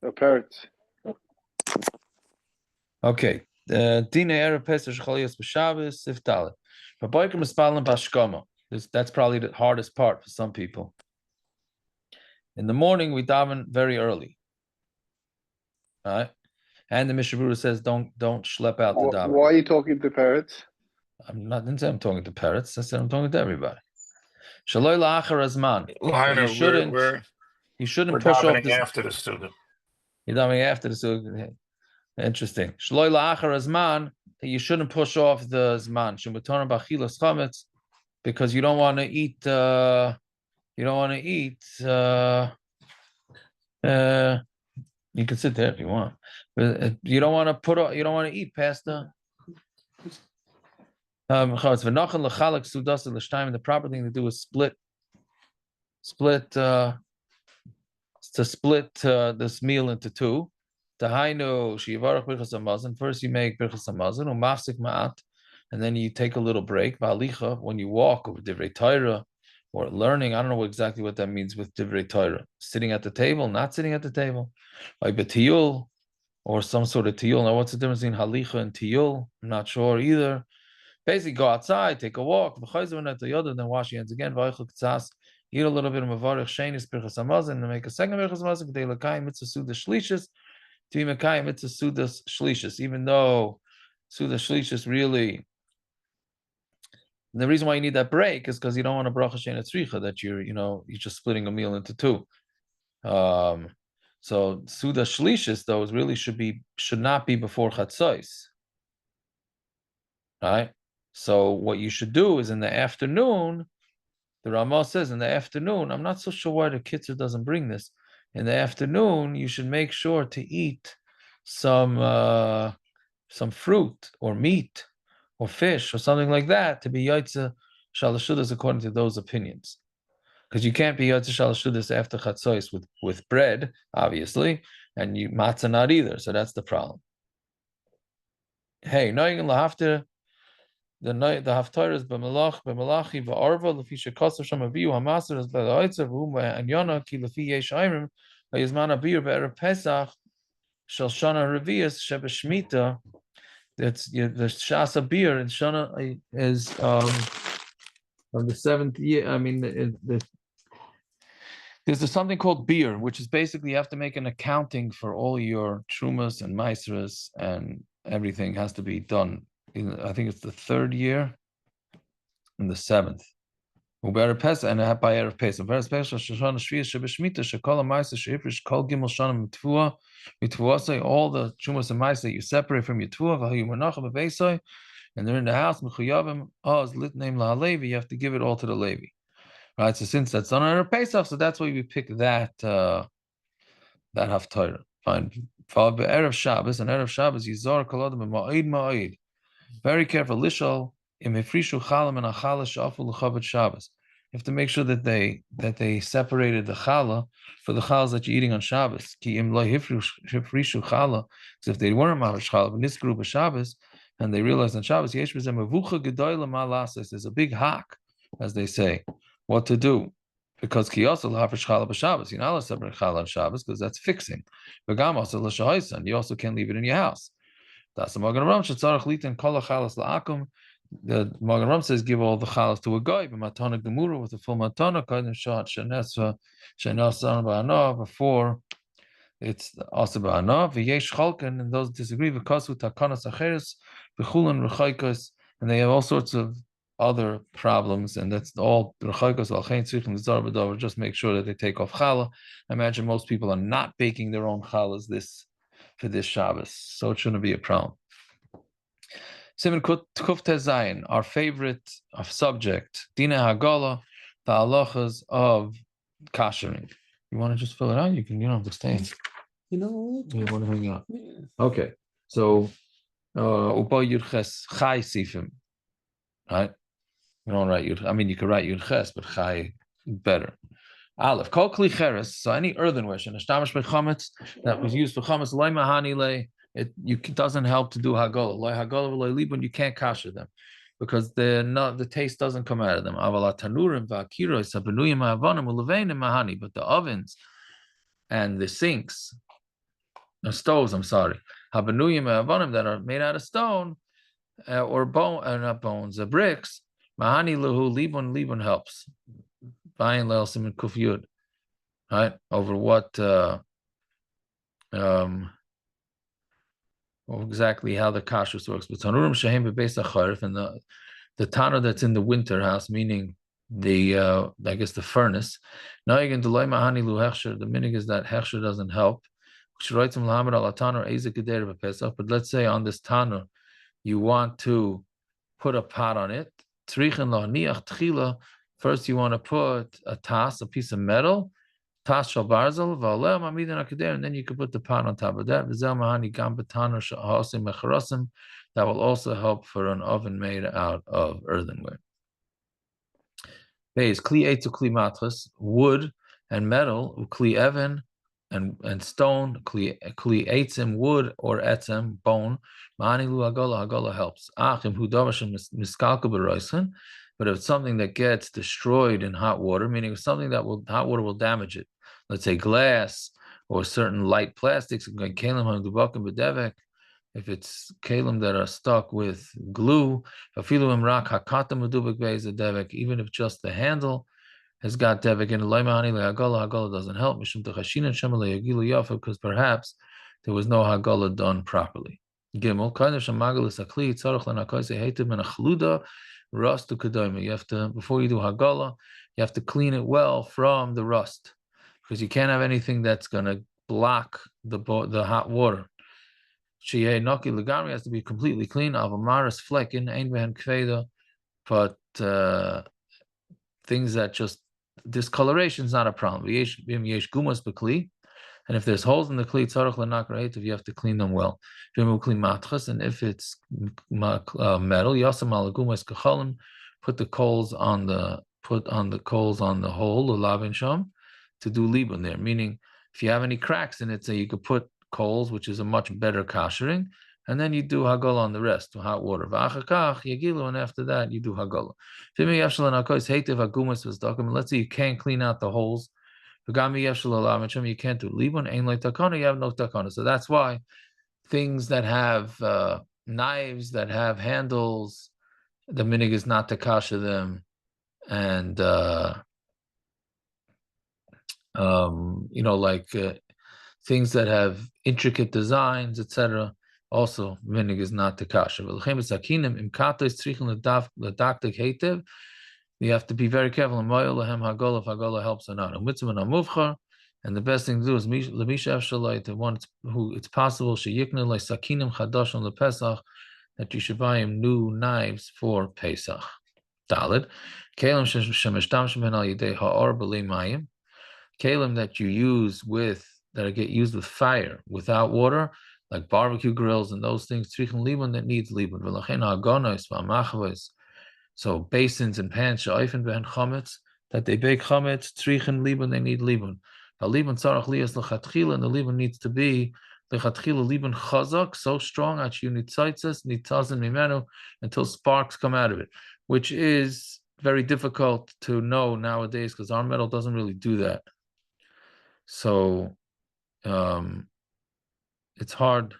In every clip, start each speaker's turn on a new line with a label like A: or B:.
A: The parrots.
B: Okay. Dina Erev Pesach Cholios B'Shabbos Siftalet. V'boiker Mispalim Bashkoma. That's probably the hardest part for some people. In the morning, we daven very early. All right? And the Mishabura says, don't schlep out the daven.
A: Why are you talking to parrots?
B: I'm talking to parrots. I said I'm talking to everybody. Shaloi la'achar azman. You shouldn't push off this.
C: After the student.
B: You're davening after the student. Interesting. Shaloi la'achar azman. You shouldn't push off the zman. Shematonim b'achilas chametz, because you don't want to eat. You don't want to eat. You can sit there if you want, but you don't want to put. You don't want to eat past the. The proper thing to do is split this meal into two. First you make birchas hamazon, and then you take a little break. When you walk over divrei Torah or learning, I don't know exactly what that means with divrei Torah. Sitting at the table, not sitting at the table, like betiyul or some sort of tiyul. Now, what's the difference between halicha and tiyul? I'm not sure either. Basically, go outside, take a walk, then wash your hands again. Eat a little bit of mavarich shenis birchas hamazon, and make a second birchas hamazon. K'dei l'kayim mitzvah suda shlishis, to be mekayim mitzvah suda shlishis. Even though suda shlishis really, the reason why you need that break is because you don't want a bracha shein tzricha, that you're just splitting a meal into two. So suda shlishis though should not be before chatzos, right? So what you should do is in the afternoon. The Ramah says in the afternoon, I'm not so sure why the Kitzur doesn't bring this. In the afternoon, you should make sure to eat some fruit or meat or fish or something like that to be Yaitza Shalashudas according to those opinions. Because you can't be Yaitza Shalashudas after Chatzos with bread, obviously, and matzah not either. So that's the problem. Hey, Noying Lahafter. The haftarah is b'melachi v'arva lefi shekasar sham aviu hamaser is b'la'itzer v'hum and yana ki lefi yesh ayrim v'yizman abir v'erev pesach shel shana revius shebeshmita. That's the shas abir and shana is of the 7th year. I mean, there's something called beer, which is basically you have to make an accounting for all your trumas and maasros, and everything has to be done. I think it's the 3rd year and the 7th. And by Erev Pesach. Very special. Shoshana Shviyah Shebeshmita Shekol Ma'aser Sheifrish Kol Gimel Shana Mitvua Mitvuasai. All the Chumas and Ma'aser that you separate from your Tvua V'Hayu Menachem B'Beisai, and they're in the house. Mechuyavim Oz Lit Name LaHalevi. You have to give it all to the Levi, right? So since that's on Erev Pesach, so that's why we pick that haftarah. Fine. Followed by Erev Shabbos, and Erev Shabbos Yizar Kol Adam Ma'id Ma'id. Very careful. Lishal imifrishu chalam and achala shafu l'chavet Shabbos. You have to make sure that they separated the challah for the challahs that you're eating on Shabbos. Ki im lo hifrishu challah, because if they weren't mamash challah, but this group of Shabbos, and they realized on Shabbos, yesh b'zeh mevucha gedoyla malases. There's a big hack, as they say, what to do. Because ki also l'hafresh challah b'Shabbos. You're not allowed to separate challah on Shabbos because that's fixing. V'gam also l'shahaysan. You also can't leave it in your house. That's the Magen Ram. Shetzarach litin kol hachalas la'akum. The Magen Ram says give all the chalas to a guy. B'matana gemura with a full matana. Kadim shot shenasa ba'ana before it's also ba'ana. V'yesh chalkan, and those disagree. V'kasu takanas acheres v'chulan rechaykas, and they have all sorts of other problems, and that's all rechaykas v'alchein tzrichim l'zar b'davar. Just make sure that they take off challah. I imagine most people are not baking their own challahs for this Shabbos, so it shouldn't be a problem. Siman Kuf Tezayin, our favorite subject, Dina Hagala, the halachas of kashering. You want to just fill it out? You don't have to stay.
D: You know,
B: you want to hang out?
D: Yeah.
B: Okay, so Upa Yudches Chai Sifim, right? You don't write Yud. I mean, you could write Yudches, but Chai better. Aleph, kol kli cheres, so any earthenware, shenashtamash bechametz, that was used for chametz, loy mahani le, it doesn't help to do hagolah. Loy hagolah v'loy libun, you can't kasher them because the taste doesn't come out of them. Aval tanurim v'akiros habenuyim ha'avanim u'leveinim mahani, but the ovens and the sinks stoves, I'm sorry. Habanuyim avanim that are made out of stone or bone, not bones, bricks. Mahani luhu libun helps. Bayin leil simin kufyud. Right, over what exactly how the kashrus works. But tanurim shehem bebeis acharif, and the tanur that's in the winter house, meaning the I guess the furnace. Now again, the mahani lu hechsher. The minig is that hechsher doesn't help. But let's say on this tanur you want to put a pot on it. First, you want to put a tas, a piece of metal, tas shel barzel, and then you can put the pot on top of that. That will also help for an oven made out of earthenware. Base kli eitzu kli matras, wood and metal, kli even and stone, kli eitzim, wood or etzem, bone. Ma'ani lu hagola helps. Achim hu davashim miskalka b'roisen. But if it's something that gets destroyed in hot water, meaning something that hot water will damage it, let's say glass or certain light plastics, if it's kalim that are stuck with glue, even if just the handle has got devik in Hagala doesn't help, because perhaps there was no Hagala done properly. Gimel, rust to kedoma. You have to, before you do Hagala, you have to clean it well from the rust, because you can't have anything that's going to block the hot water. Shiyeh Noki Lagami has to be completely clean. Avamaris flecken, Ein Behen Kveda, but things that just discoloration is not a problem. Yesh gumas bekli, and if there's holes in the kli, tzarich l'nakra, you have to clean them well. And if it's metal, yasam al gumas kachalim, put the coals on the hole, the lavin sham, to do libun there. Meaning, if you have any cracks in it, so you could put coals, which is a much better kashering, and then you do hagala on the rest, to hot water. And after that, you do hagala. Let's say you can't clean out the holes. You can't do libun, you have no takana. So that's why things that have knives, that have handles, the minig is not to kasha them, and things that have intricate designs, etc. Also, minig is not to kasha. You have to be very careful. Hagala helps or not. And the best thing to do is the one who it's possible that you should buy him new knives for Pesach. Daled. Kalim that you use that get used with fire, without water, like barbecue grills and those things, that needs libun. So basins and pans, that they bake chametz, trichen libun, they need libun. And the libun needs to be libun chazak, so strong until sparks come out of it, which is very difficult to know nowadays because our metal doesn't really do that. So it's hard.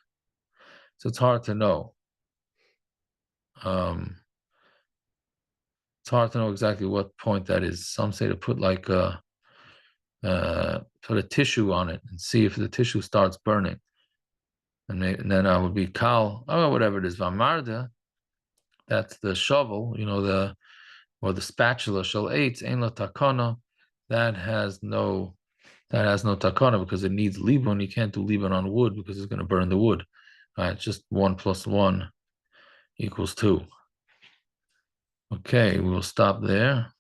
B: So it's hard to know. It's hard to know exactly what point that is. Some say to put put a tissue on it and see if the tissue starts burning, and then I would be kal. Oh, whatever it is, vamarda. That's the shovel, the spatula. Shel eitz ein la takana. That has no takana because it needs libun. You can't do libun on wood because it's going to burn the wood. Right? It's just 1 + 1 = 2. Okay, we'll stop there.